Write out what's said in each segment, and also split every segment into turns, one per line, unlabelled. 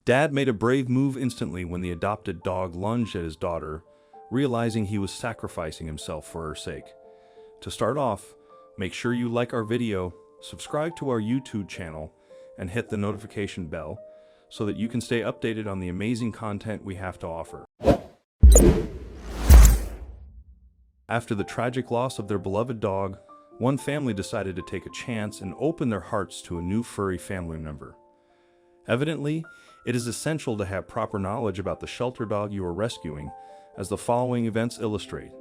Dad made a brave move instantly when the adopted dog lunged at his daughter, realizing he was sacrificing himself for her sake. To start off, make sure you like our video, subscribe to our YouTube channel, and hit the notification bell so that you can stay updated on the amazing content we have to offer. After the tragic loss of their beloved dog, one family decided to take a chance and open their hearts to a new furry family member. Evidently, it is essential to have proper knowledge about the shelter dog you are rescuing, as the following events illustrate.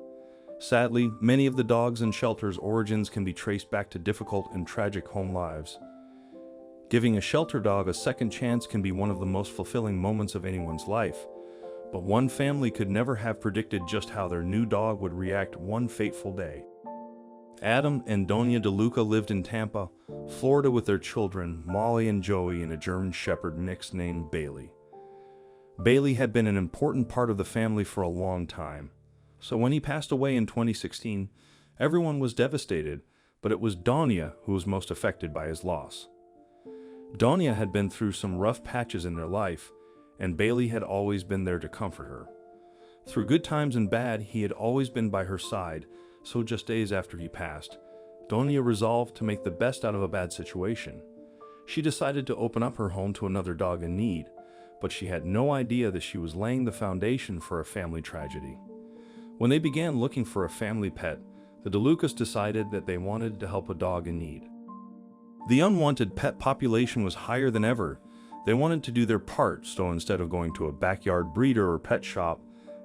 Sadly, many of the dogs in shelters' origins can be traced back to difficult and tragic home lives. Giving a shelter dog a second chance can be one of the most fulfilling moments of anyone's life, but one family could never have predicted just how their new dog would react one fateful day. Adam and Donia DeLuca lived in Tampa, Florida with their children, Molly and Joey, and a German Shepherd mix named Bailey. Bailey had been an important part of the family for a long time, so when he passed away in 2016, everyone was devastated, but it was Donia who was most affected by his loss. Donia had been through some rough patches in their life, and Bailey had always been there to comfort her. Through good times and bad, he had always been by her side. So just days after he passed, Donia resolved to make the best out of a bad situation. She decided to open up her home to another dog in need, but she had no idea that she was laying the foundation for a family tragedy. When they began looking for a family pet, the DeLucas decided that they wanted to help a dog in need. The unwanted pet population was higher than ever. They wanted to do their part, so instead of going to a backyard breeder or pet shop,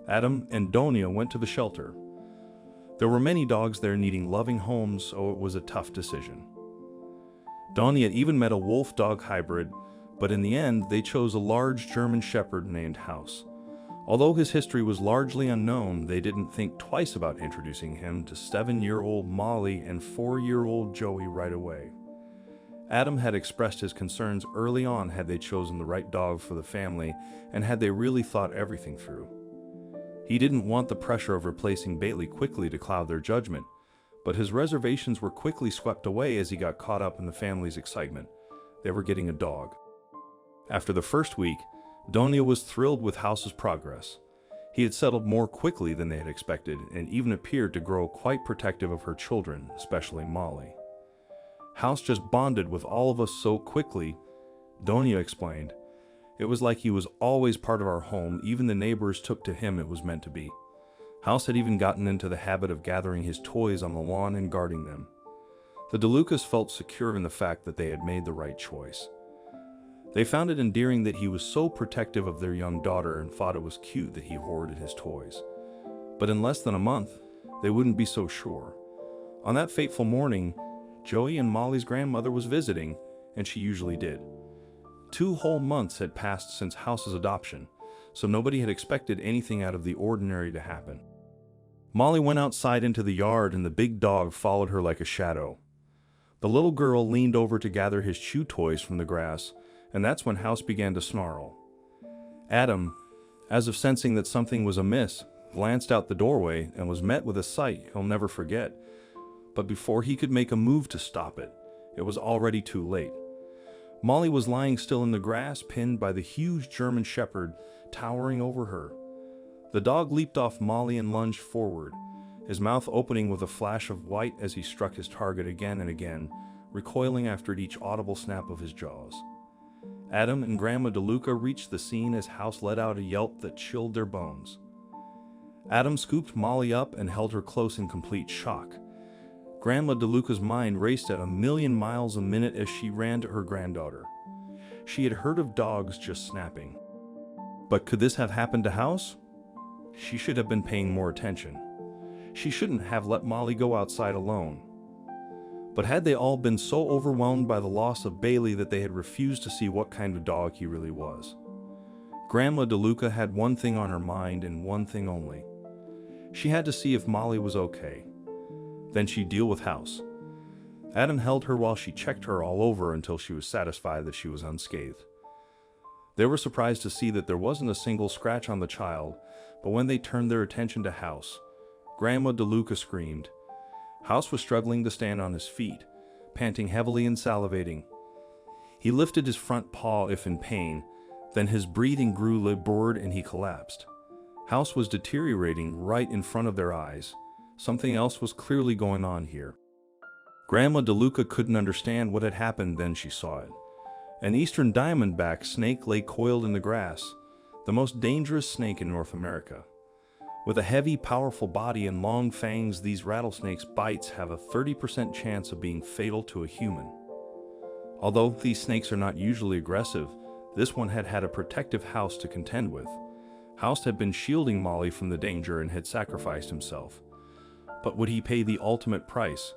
Adam and Donia went to the shelter. There were many dogs there needing loving homes, so it was a tough decision. Donia even met a wolf-dog hybrid, but in the end, they chose a large German Shepherd named House. Although his history was largely unknown, they didn't think twice about introducing him to 7-year-old Molly and 4-year-old Joey right away. Adam had expressed his concerns early on had they chosen the right dog for the family and had they really thought everything through. He didn't want the pressure of replacing Bailey quickly to cloud their judgment, but his reservations were quickly swept away as he got caught up in the family's excitement. They were getting a dog. After the first week, Donia was thrilled with House's progress. He had settled more quickly than they had expected and even appeared to grow quite protective of her children, especially Molly. House just bonded with all of us so quickly, Donia explained. It was like he was always part of our home. Even the neighbors took to him. It was meant to be. House had even gotten into the habit of gathering his toys on the lawn and guarding them. The DeLucas felt secure in the fact that they had made the right choice. They found it endearing that he was so protective of their young daughter and thought it was cute that he hoarded his toys. But in less than a month, they wouldn't be so sure. On that fateful morning, Joey and Molly's grandmother was visiting, and she usually did. 2 whole months had passed since House's adoption, so nobody had expected anything out of the ordinary to happen. Molly went outside into the yard and the big dog followed her like a shadow. The little girl leaned over to gather his chew toys from the grass, and that's when House began to snarl. Adam, as if sensing that something was amiss, glanced out the doorway and was met with a sight he'll never forget. But before he could make a move to stop it, it was already too late. Molly was lying still in the grass, pinned by the huge German Shepherd towering over her. The dog leaped off Molly and lunged forward, his mouth opening with a flash of white as he struck his target again and again, recoiling after each audible snap of his jaws. Adam and Grandma DeLuca reached the scene as House let out a yelp that chilled their bones. Adam scooped Molly up and held her close in complete shock. Grandma DeLuca's mind raced at 1,000,000 miles a minute as she ran to her granddaughter. She had heard of dogs just snapping. But could this have happened to House? She should have been paying more attention. She shouldn't have let Molly go outside alone. But had they all been so overwhelmed by the loss of Bailey that they had refused to see what kind of dog he really was? Grandma DeLuca had one thing on her mind and one thing only. She had to see if Molly was okay. Then she'd deal with House. Adam held her while she checked her all over until she was satisfied that she was unscathed. They were surprised to see that there wasn't a single scratch on the child, but when they turned their attention to House, Grandma DeLuca screamed. House was struggling to stand on his feet, panting heavily and salivating. He lifted his front paw if in pain, Then his breathing grew labored and he collapsed. House was deteriorating right in front of their eyes. Something else was clearly going on here. Grandma DeLuca couldn't understand what had happened, then she saw it. An eastern diamondback snake lay coiled in the grass, the most dangerous snake in North America. With a heavy, powerful body and long fangs, these rattlesnakes' bites have a 30% chance of being fatal to a human. Although these snakes are not usually aggressive, this one had had a protective House to contend with. House had been shielding Molly from the danger and had sacrificed himself. But would he pay the ultimate price?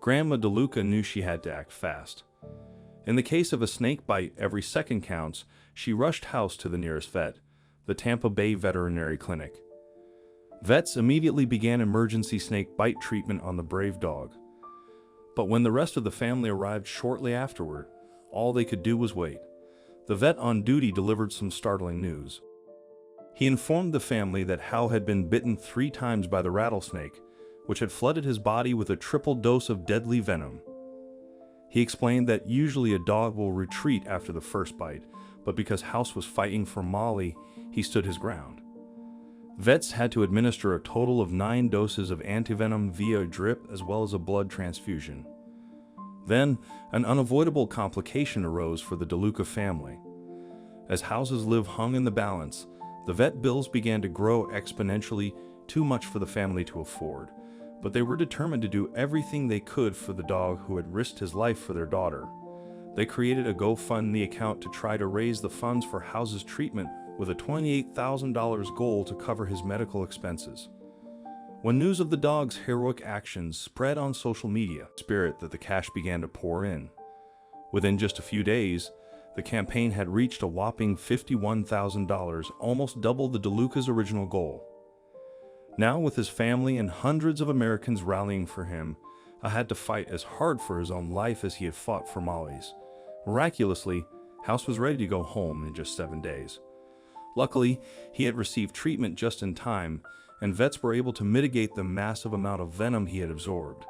Grandma DeLuca knew she had to act fast. In the case of a snake bite, every second counts. She rushed House to the nearest vet, the Tampa Bay Veterinary Clinic. Vets immediately began emergency snake bite treatment on the brave dog. But when the rest of the family arrived shortly afterward, all they could do was wait. The vet on duty delivered some startling news. He informed the family that Hal had been bitten 3 times by the rattlesnake, which had flooded his body with a triple dose of deadly venom. He explained that usually a dog will retreat after the first bite, but because House was fighting for Molly, he stood his ground. Vets had to administer a total of 9 doses of antivenom via a drip as well as a blood transfusion. Then, an unavoidable complication arose for the DeLuca family. As House's life hung in the balance, the vet bills began to grow exponentially, too much for the family to afford. But they were determined to do everything they could for the dog who had risked his life for their daughter. They created a GoFundMe account to try to raise the funds for House's treatment, with a $28,000 goal to cover his medical expenses. When news of the dog's heroic actions spread on social media, spirit that the cash began to pour in. Within just a few days, the campaign had reached a whopping $51,000, almost double the DeLuca's original goal. Now, with his family and hundreds of Americans rallying for him, I had to fight as hard for his own life as he had fought for Molly's. Miraculously, House was ready to go home in just 7 days. Luckily, he had received treatment just in time, and vets were able to mitigate the massive amount of venom he had absorbed.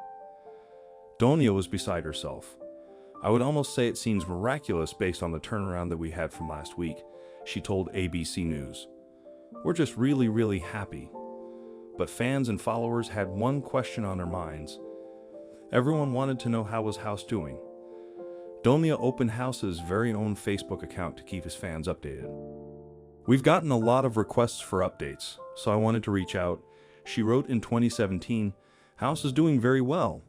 Donia was beside herself. I would almost say it seems miraculous based on the turnaround that we had from last week, she told ABC News. We're just really happy. But fans and followers had one question on their minds. Everyone wanted to know how was House doing. Domia opened House's very own Facebook account to keep his fans updated. We've gotten a lot of requests for updates, so I wanted to reach out. She wrote in 2017, House is doing very well.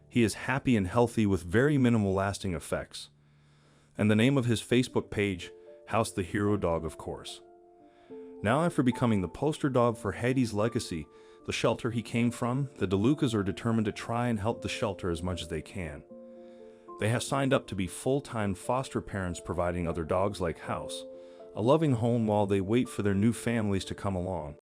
He is happy and healthy with very minimal lasting effects. And the name of his Facebook page, House the Hero Dog, of course. Now, after becoming the poster dog for Heidi's legacy, the shelter he came from, the DeLucas are determined to try and help the shelter as much as they can. They have signed up to be full-time foster parents, providing other dogs like House a loving home while they wait for their new families to come along.